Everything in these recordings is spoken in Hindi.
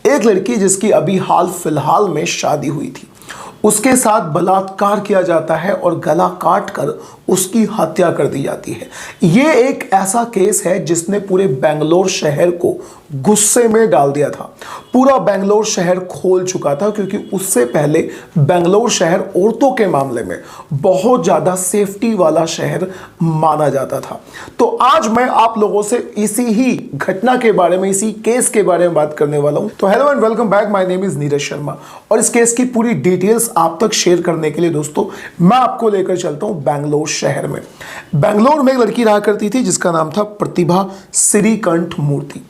एक लड़की जिसकी अभी हाल फिलहाल में शादी हुई थी, उसके साथ बलात्कार किया जाता है और गला काट कर उसकी हत्या कर दी जाती है। ये एक ऐसा केस है जिसने पूरे बेंगलोर शहर को गुस्से में डाल दिया था। पूरा बेंगलोर शहर खोल चुका था क्योंकि उससे पहले बेंगलोर शहर औरतों के मामले में बहुत ज़्यादा सेफ्टी वाला शहर माना जाता था। तो आज मैं आप लोगों से इसी ही घटना के बारे में, इसी केस के बारे में बात करने वाला हूं। तो hello and welcome back, my name is Neeraj Sharma और इस केस की पूरी डिटेल्स आप तक शेयर करने के लिए दोस्तों मैं आपको लेकर चलता हूं बेंगलोर शहर में। बेंगलोर में एक लड़की रहा करती थी जिसका नाम था प्रतिभा श्रीकंठ मूर्ति।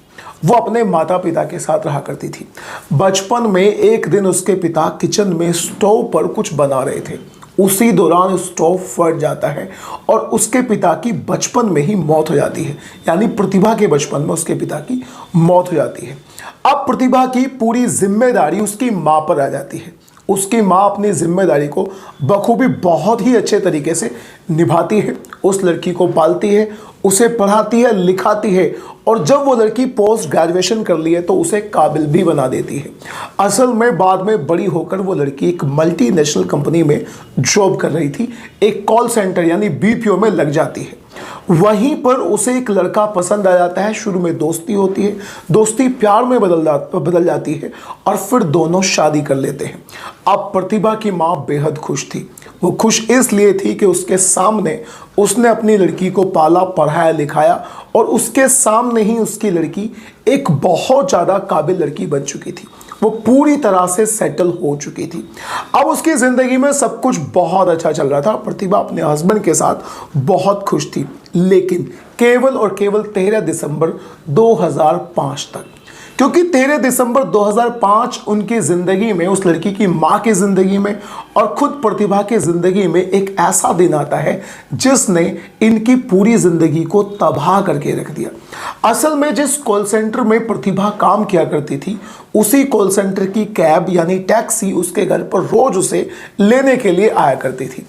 वो अपने माता पिता के साथ रहा करती थी। बचपन में एक दिन उसके पिता किचन में स्टोव पर कुछ बना रहे थे। उसी दौरान स्टोव फट जाता है और उसके पिता की बचपन में ही मौत हो जाती है। यानी प्रतिभा के बचपन में उसके पिता की मौत हो जाती है। अब प्रतिभा की पूरी जिम्मेदारी उसकी माँ पर आ जाती है। उसकी माँ अपनी जिम्मेदारी को बखूबी बहुत ही अच्छे तरीके से निभाती है। उस लड़की को पालती है, उसे पढ़ाती है, लिखाती है और जब वो लड़की पोस्ट ग्रेजुएशन कर ली है तो उसे काबिल भी बना देती है। असल में बाद में बड़ी होकर वो लड़की एक मल्टीनेशनल कंपनी में जॉब कर रही थी। एक कॉल सेंटर यानी बीपीओ में लग जाती है। वहीं पर उसे एक लड़का पसंद आ जाता है। शुरू में दोस्ती होती है, दोस्ती प्यार में बदल जाती है और फिर दोनों शादी कर लेते हैं। अब प्रतिभा की माँ बेहद खुश थी। वो खुश इसलिए थी कि उसके सामने उसने अपनी लड़की को पाला, पढ़ाया, लिखाया और उसके सामने ही उसकी लड़की एक बहुत ज़्यादा काबिल लड़की बन चुकी थी। वो पूरी तरह से सेटल हो चुकी थी। अब उसकी ज़िंदगी में सब कुछ बहुत अच्छा चल रहा था। प्रतिभा अपने हस्बैंड के साथ बहुत खुश थी, लेकिन केवल और केवल 13 दिसंबर 2005 तक। क्योंकि 13 दिसंबर 2005 उनकी ज़िंदगी में, उस लड़की की माँ की ज़िंदगी में और खुद प्रतिभा की ज़िंदगी में एक ऐसा दिन आता है जिसने इनकी पूरी ज़िंदगी को तबाह करके रख दिया। असल में जिस कॉल सेंटर में प्रतिभा काम किया करती थी, उसी कॉल सेंटर की कैब यानी टैक्सी उसके घर पर रोज उसे लेने के लिए आया करती थी।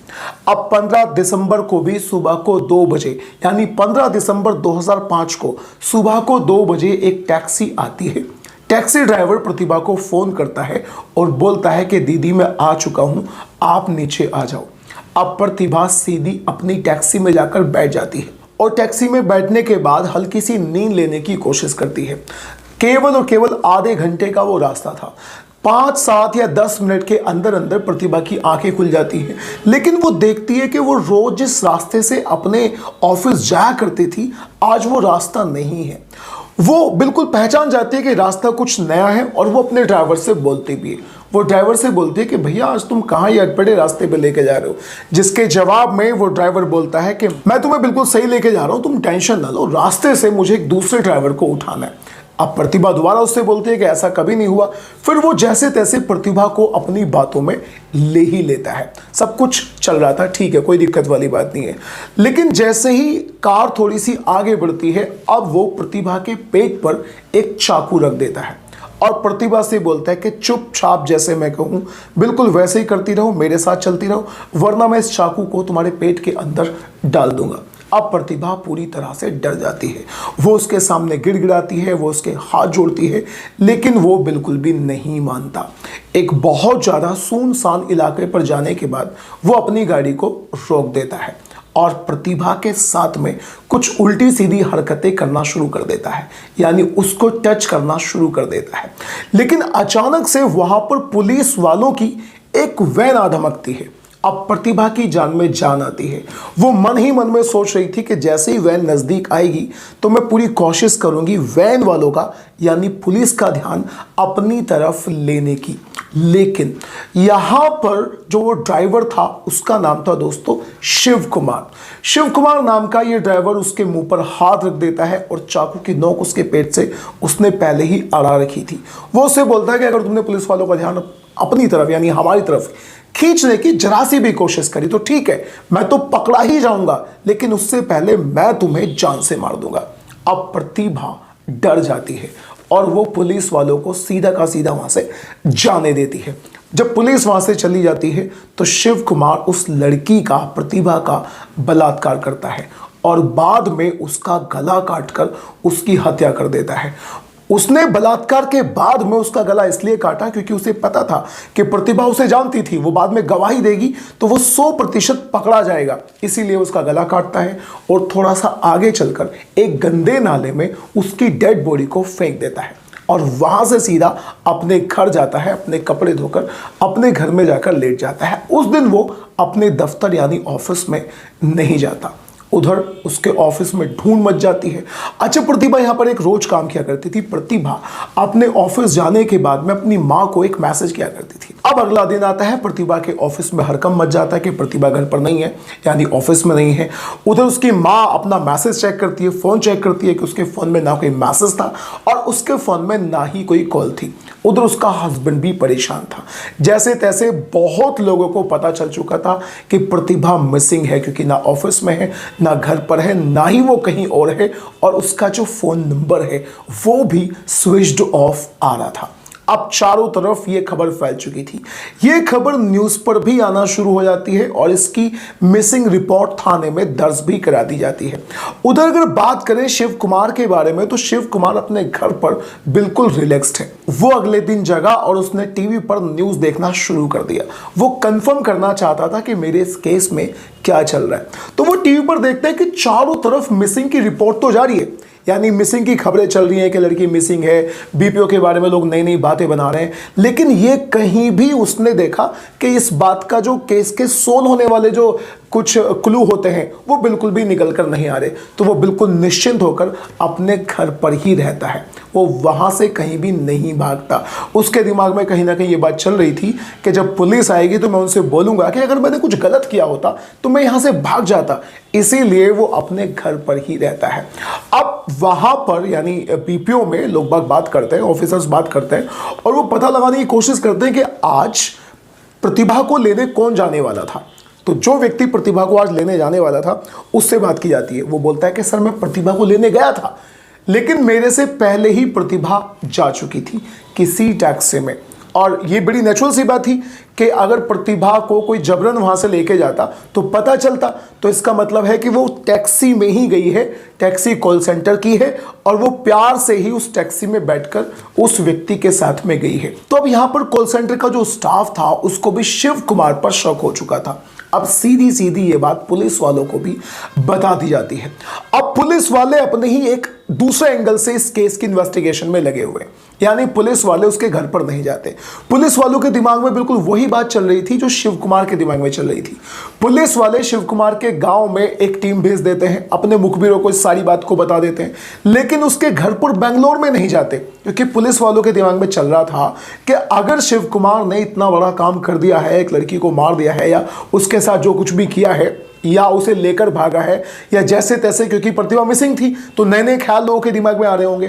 अब 15 दिसंबर को भी सुबह को 2 बजे यानी 15 दिसंबर 2005 को सुबह को 2 बजे एक टैक्सी आती है। टैक्सी ड्राइवर प्रतिभा को फ़ोन करता है और बोलता है कि दीदी मैं आ चुका हूँ, आप नीचे आ जाओ। अब प्रतिभा सीधी अपनी टैक्सी में जाकर बैठ जाती है और टैक्सी में बैठने के बाद हल्की सी नींद लेने की कोशिश करती है। केवल और केवल आधे घंटे का वो रास्ता था। 5, 7 या 10 मिनट के अंदर अंदर प्रतिभा की आंखें खुल जाती हैं, लेकिन वो देखती है कि वो रोज जिस रास्ते से अपने ऑफिस जाया करती थी, आज वो रास्ता नहीं है। वो बिल्कुल पहचान जाती है कि रास्ता कुछ नया है और वो अपने ड्राइवर से बोलती भी है। वो ड्राइवर से बोलती है कि भैया आज तुम कहाँ ये अटपटे रास्ते पे लेके जा रहे हो। जिसके जवाब में वो ड्राइवर बोलता है कि मैं तुम्हें बिल्कुल सही लेके जा रहा हूँ, तुम टेंशन ना लो, रास्ते से मुझे एक दूसरे ड्राइवर को उठाना है। अब प्रतिभा दोबारा उससे बोलती है कि ऐसा कभी नहीं हुआ। फिर वो जैसे तैसे प्रतिभा को अपनी बातों में ले ही लेता है। सब कुछ चल रहा था, ठीक है, कोई दिक्कत वाली बात नहीं है। लेकिन जैसे ही कार थोड़ी सी आगे बढ़ती है, अब वो प्रतिभा के पेट पर एक चाकू रख देता है और प्रतिभा से बोलता है कि चुपचाप जैसे मैं कहूँ बिल्कुल वैसे ही करती रहो, मेरे साथ चलती रहो, वरना मैं इस चाकू को तुम्हारे पेट के अंदर डाल दूंगा। अब प्रतिभा पूरी तरह से डर जाती है। वो उसके सामने गिड़गिड़ाती है, वो उसके हाथ जोड़ती है, लेकिन वो बिल्कुल भी नहीं मानता। एक बहुत ज़्यादा सुनसान इलाके पर जाने के बाद वो अपनी गाड़ी को रोक देता है और प्रतिभा के साथ में कुछ उल्टी सीधी हरकतें करना शुरू कर देता है, यानी उसको टच करना शुरू कर देता है। लेकिन अचानक से वहाँ पर पुलिस वालों की एक वैन आ धमकती है। अब प्रतिभा की जान में जान आती है। वो मन ही मन में सोच रही थी कि जैसे ही वैन नज़दीक आएगी तो मैं पूरी कोशिश करूंगी वैन वालों का यानी पुलिस का ध्यान अपनी तरफ लेने की। लेकिन यहाँ पर जो वो ड्राइवर था उसका नाम था दोस्तों शिव कुमार। शिव कुमार नाम का ये ड्राइवर उसके मुंह पर हाथ रख देता है और चाकू की नोक उसके पेट से उसने पहले ही अड़ा रखी थी। वो उससे बोलता है कि अगर तुमने पुलिस वालों का ध्यान अपनी तरफ यानी हमारी तरफ खींचने की जरा सी भी कोशिश करी तो ठीक है, मैं तो पकड़ा ही जाऊंगा, लेकिन उससे पहले मैं तुम्हें जान से मार दूंगा। अब प्रतिभा डर जाती है और वो पुलिस वालों को सीधा का सीधा वहां से जाने देती है। जब पुलिस वहां से चली जाती है तो शिव कुमार उस लड़की का, प्रतिभा का बलात्कार करता है और बाद में उसका गला काटकर उसकी हत्या कर देता है। उसने बलात्कार के बाद में उसका गला इसलिए काटा क्योंकि उसे पता था कि प्रतिभा उसे जानती थी, वो बाद में गवाही देगी तो वो 100% पकड़ा जाएगा, इसीलिए उसका गला काटता है और थोड़ा सा आगे चलकर एक गंदे नाले में उसकी डेड बॉडी को फेंक देता है और वहां से सीधा अपने घर जाता है, अपने कपड़े धोकर अपने घर में जाकर लेट जाता है। उस दिन वो अपने दफ्तर यानी ऑफिस में नहीं जाता, उधर उसके ऑफिस में ढूंढ मच जाती है। अच्छा, प्रतिभा यहाँ पर एक रोज काम किया करती थी। प्रतिभा अपने ऑफिस जाने के बाद में अपनी माँ को एक मैसेज किया करती थी। अब अगला दिन आता है, प्रतिभा के ऑफिस में हड़कंप मच जाता है कि प्रतिभा घर पर नहीं है, यानी ऑफिस में नहीं है। उधर उसकी माँ अपना मैसेज चेक करती है, फोन चेक करती है कि उसके फोन में ना कोई मैसेज था और उसके फोन में ना ही कोई कॉल थी। उधर उसका हस्बैंड भी परेशान था। जैसे तैसे बहुत लोगों को पता चल चुका था कि प्रतिभा मिसिंग है, क्योंकि ना ऑफिस में है, ना घर पर है, ना ही वो कहीं और है और उसका जो फोन नंबर है वो भी स्विच्ड ऑफ आ रहा था। अब चारों तरफ ये खबर फैल चुकी थी। ये खबर न्यूज़ पर भी आना शुरू हो जाती है और इसकी मिसिंग रिपोर्ट थाने में दर्ज भी करा दी जाती है। उधर अगर बात करें शिव कुमार के बारे में, तो शिव कुमार अपने घर पर बिल्कुल रिलैक्स्ड है। वो अगले दिन जगा और उसने टीवी पर न्यूज़ देखना शुरू कर दिया। वो कंफर्म करना चाहता था कि मेरे इस केस में क्या चल रहा है। तो वो टीवी पर देखते हैं कि चारों तरफ मिसिंग की रिपोर्ट तो जारी है, यानी मिसिंग की खबरें चल रही हैं कि लड़की मिसिंग है, बीपीओ के बारे में लोग नई नई बातें बना रहे हैं, लेकिन ये कहीं भी उसने देखा कि इस बात का जो केस के सोल्व होने वाले जो कुछ क्लू होते हैं वो बिल्कुल भी निकल कर नहीं आ रहे। तो वो बिल्कुल निश्चिंत होकर अपने घर पर ही रहता है, वो वहाँ से कहीं भी नहीं भागता। उसके दिमाग में कहीं ना कहीं ये बात चल रही थी कि जब पुलिस आएगी तो मैं उनसे बोलूँगा कि अगर मैंने कुछ गलत किया होता तो मैं यहाँ से भाग जाता, इसीलिए वो अपने घर पर ही रहता है। अब वहाँ पर यानी बीपीओ में लोग बात करते हैं, ऑफिसर्स बात करते हैं और वो पता लगाने की कोशिश करते हैं कि आज प्रतिभा को लेने कौन जाने वाला था। तो जो व्यक्ति प्रतिभा को आज लेने जाने वाला था उससे बात की जाती है। वो बोलता है कि सर मैं प्रतिभा को लेने गया था, लेकिन मेरे से पहले ही प्रतिभा जा चुकी थी किसी टैक्सी में। और ये बड़ी नेचुरल सी बात थी कि अगर प्रतिभा को कोई जबरन वहाँ से लेके जाता तो पता चलता, तो इसका मतलब है कि वो टैक्सी में ही गई है, टैक्सी कॉल सेंटर की है और वो प्यार से ही उस टैक्सी में बैठकर उस व्यक्ति के साथ में गई है। तो अब यहाँ पर कॉल सेंटर का जो स्टाफ था उसको भी शिव कुमार पर शक हो चुका था। अब सीधी सीधी ये बात पुलिस वालों को भी बता दी जाती है। अब पुलिस वाले अपने ही एक दूसरे एंगल से इस केस की इन्वेस्टिगेशन में लगे हुए, यानी पुलिस वाले उसके घर पर नहीं जाते। पुलिस वालों के दिमाग में बिल्कुल वही बात चल रही थी जो शिव कुमार के दिमाग में चल रही थी। पुलिस वाले शिव कुमार के गांव में एक टीम भेज देते हैं, अपने मुखबिरों को इस सारी बात को बता देते हैं, लेकिन उसके घर पर बेंगलोर में नहीं जाते, क्योंकि पुलिस वालों के दिमाग में चल रहा था कि अगर शिव कुमार ने इतना बड़ा काम कर दिया है, एक लड़की को मार दिया है या उसके साथ जो कुछ भी किया है या उसे लेकर भागा है या जैसे तैसे, क्योंकि प्रतिभा मिसिंग थी तो नए नए ख्याल लोगों के दिमाग में आ रहे होंगे,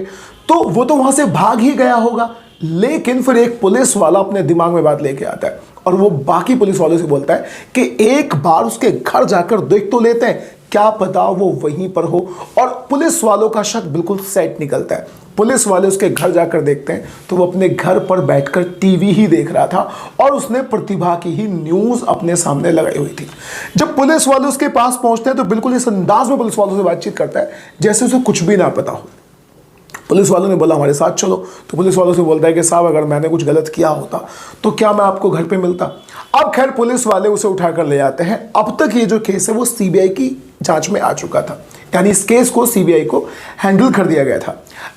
तो वो तो वहां से भाग ही गया होगा। लेकिन फिर एक पुलिस वाला अपने दिमाग में बात लेके आता है और वो बाकी पुलिस वालों से बोलता है कि एक बार उसके घर जाकर देख तो लेते हैं, क्या पता वो वहीं पर हो। और पुलिस वालों का शक बिल्कुल सेट निकलता है। पुलिस वाले उसके घर जाकर देखते हैं तो वो अपने घर पर बैठकर टीवी ही देख रहा था और उसने प्रतिभा की ही न्यूज़ अपने सामने लगाई हुई थी। जब पुलिस वाले उसके पास पहुंचते हैं तो बिल्कुल इस अंदाज में पुलिस वालों से बातचीत करता है जैसे उसे कुछ भी ना पता हो। पुलिस वालों ने बोला हमारे साथ चलो, तो पुलिस वालों से बोलता है कि साहब अगर मैंने कुछ गलत किया होता तो क्या मैं आपको घर पे मिलता। अब खैर पुलिस वाले उसे उठाकर ले जाते हैं। अब तक ये जो केस है वो सीबीआई की जांच में आ चुका था, यानी इस केस को सीबीआई को हैंडल कर दिया गया था।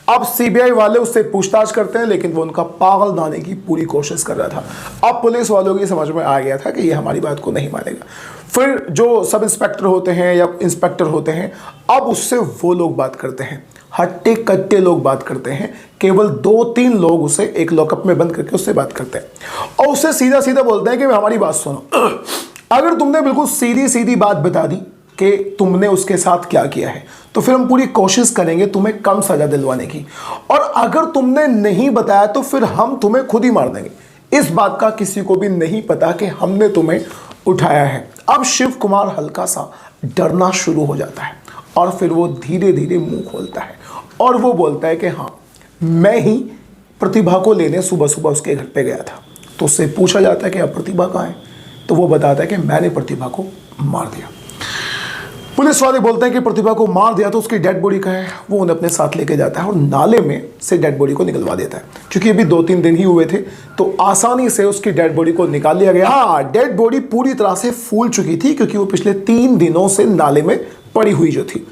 अब सीबीआई वाले उससे पूछताछ करते हैं, लेकिन वो उनका पागल बनाने की पूरी कोशिश कर रहा था। अब पुलिस वालों की समझ में आ गया था कि ये हमारी बात को नहीं मानेगा। फिर जो सब इंस्पेक्टर होते हैं या इंस्पेक्टर होते हैं, अब उससे वो लोग बात करते हैं, हट्टे कट्टे लोग बात करते हैं। केवल 2-3 लोग उसे एक लॉकअप में बंद करके उससे बात करते हैं और उससे सीधा सीधा बोलते हैं कि हमारी बात सुनो, अगर तुमने बिल्कुल सीधी सीधी बात बता दी कि तुमने उसके साथ क्या किया है तो फिर हम पूरी कोशिश करेंगे तुम्हें कम सजा दिलवाने की, और अगर तुमने नहीं बताया तो फिर हम तुम्हें खुद ही मार देंगे। इस बात का किसी को भी नहीं पता कि हमने तुम्हें उठाया है। अब शिव कुमार हल्का सा डरना शुरू हो जाता है और फिर वो धीरे धीरे मुंह खोलता है और वो बोलता है कि हाँ, मैं ही प्रतिभा को लेने सुबह सुबह उसके घर पे गया था। तो उससे पूछा जाता है कि अब प्रतिभा कहाँ है, तो वो बताता है कि मैंने प्रतिभा को मार दिया। पुलिस वाले बोलते हैं कि प्रतिभा को मार दिया तो उसकी डेड बॉडी का है, वो उन्हें अपने साथ लेके जाता है और नाले में से डेड बॉडी को निकलवा देता है। क्योंकि अभी 2-3 दिन ही हुए थे तो आसानी से उसकी डेड बॉडी को निकाल लिया गया। हाँ, डेड बॉडी पूरी तरह से फूल चुकी थी क्योंकि वो पिछले 3 दिनों से नाले में पड़ी हुई जो थी।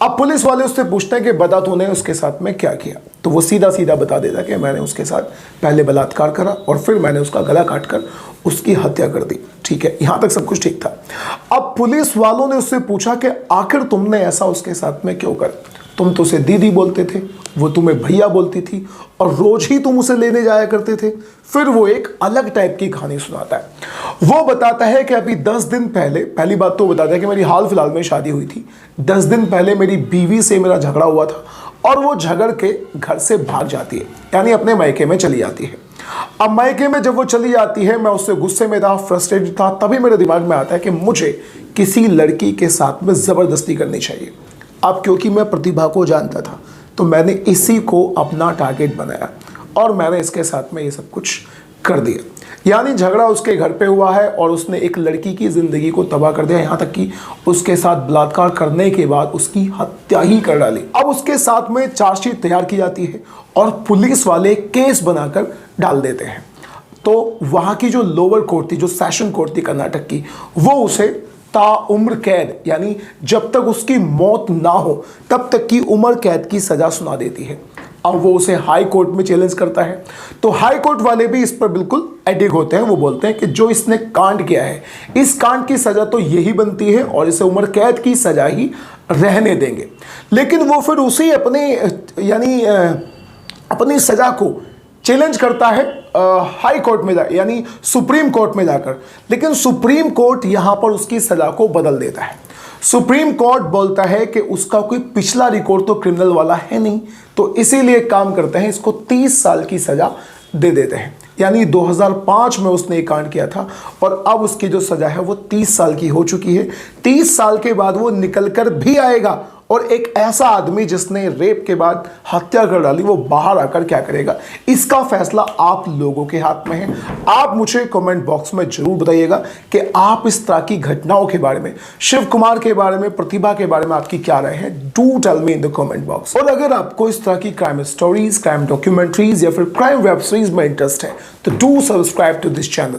अब पुलिस वाले उससे पूछते हैं कि बता तूने उसके साथ में क्या किया, तो वो सीधा सीधा बता देता कि मैंने उसके साथ पहले बलात्कार करा और फिर मैंने उसका गला काटकर उसकी हत्या कर दी। ठीक है, यहां तक सब कुछ ठीक था। अब पुलिस वालों ने उससे पूछा कि आखिर तुमने ऐसा उसके साथ में क्यों कर? तुम तो उसे दीदी बोलते थे, वो तुम्हें भैया बोलती थी और रोज ही तुम उसे लेने जाया करते थे। फिर वो एक अलग टाइप की कहानी सुनाता है। वो बताता है कि अभी 10 दिन पहले, पहली बात तो बताता है कि मेरी हाल फिलहाल में शादी हुई थी। 10 दिन पहले मेरी बीवी से मेरा झगड़ा हुआ था और वो झगड़ के घर से भाग जाती है, यानी अपने मायके में चली जाती है। अब मायके में जब वो चली जाती है, मैं उससे गुस्से में था, फ्रस्ट्रेटेड था। तभी मेरे दिमाग में आता है कि मुझे किसी लड़की के साथ में ज़बरदस्ती करनी चाहिए। अब क्योंकि मैं प्रतिभा को जानता था तो मैंने इसी को अपना टारगेट बनाया और मैंने इसके साथ में ये सब कुछ कर दिया। यानी झगड़ा उसके घर पे हुआ है और उसने एक लड़की की ज़िंदगी को तबाह कर दिया, यहाँ तक कि उसके साथ बलात्कार करने के बाद उसकी हत्या ही कर डाली। अब उसके साथ में चार्जशीट तैयार की जाती है और पुलिस वाले केस बनाकर डाल देते हैं। तो वहाँ की जो लोअर कोर्ट थी, जो सेशन कोर्ट थी कर्नाटक की, वो उसे ताउम्र कैद, यानी जब तक उसकी मौत ना हो तब तक की उम्र कैद की सज़ा सुना देती है। अब वो उसे हाई कोर्ट में चैलेंज करता है तो हाई कोर्ट वाले भी इस पर बिल्कुल एडिक होते हैं। वो बोलते हैं कि जो इसने कांड किया है, इस कांड की सज़ा तो यही बनती है और इसे उम्र कैद की सज़ा ही रहने देंगे। लेकिन वो फिर उसी अपनी सज़ा को चैलेंज करता है हाई कोर्ट में यानी सुप्रीम कोर्ट में जाकर। लेकिन सुप्रीम कोर्ट यहाँ पर उसकी सज़ा को बदल देता है। सुप्रीम कोर्ट बोलता है कि उसका कोई पिछला रिकॉर्ड तो क्रिमिनल वाला है नहीं, तो इसीलिए काम करते हैं, इसको 30 साल की सज़ा दे देते हैं। यानी 2005 में उसने एक कांड किया था और अब उसकी जो सज़ा है वो 30 साल की हो चुकी है। 30 साल के बाद वो निकल कर भी आएगा और एक ऐसा आदमी जिसने रेप के बाद हत्या कर डाली, वो बाहर आकर क्या करेगा, इसका फैसला आप लोगों के हाथ में है। आप मुझे कमेंट बॉक्स में जरूर बताइएगा कि आप इस तरह की घटनाओं के बारे में, शिव कुमार के बारे में, प्रतिभा के बारे में आपकी क्या राय है। Do tell me in the comment box. और अगर आपको इस तरह की क्राइम स्टोरीज, क्राइम डॉक्यूमेंट्रीज या फिर क्राइम वेब सीरीज में इंटरेस्ट है तो do subscribe to this channel.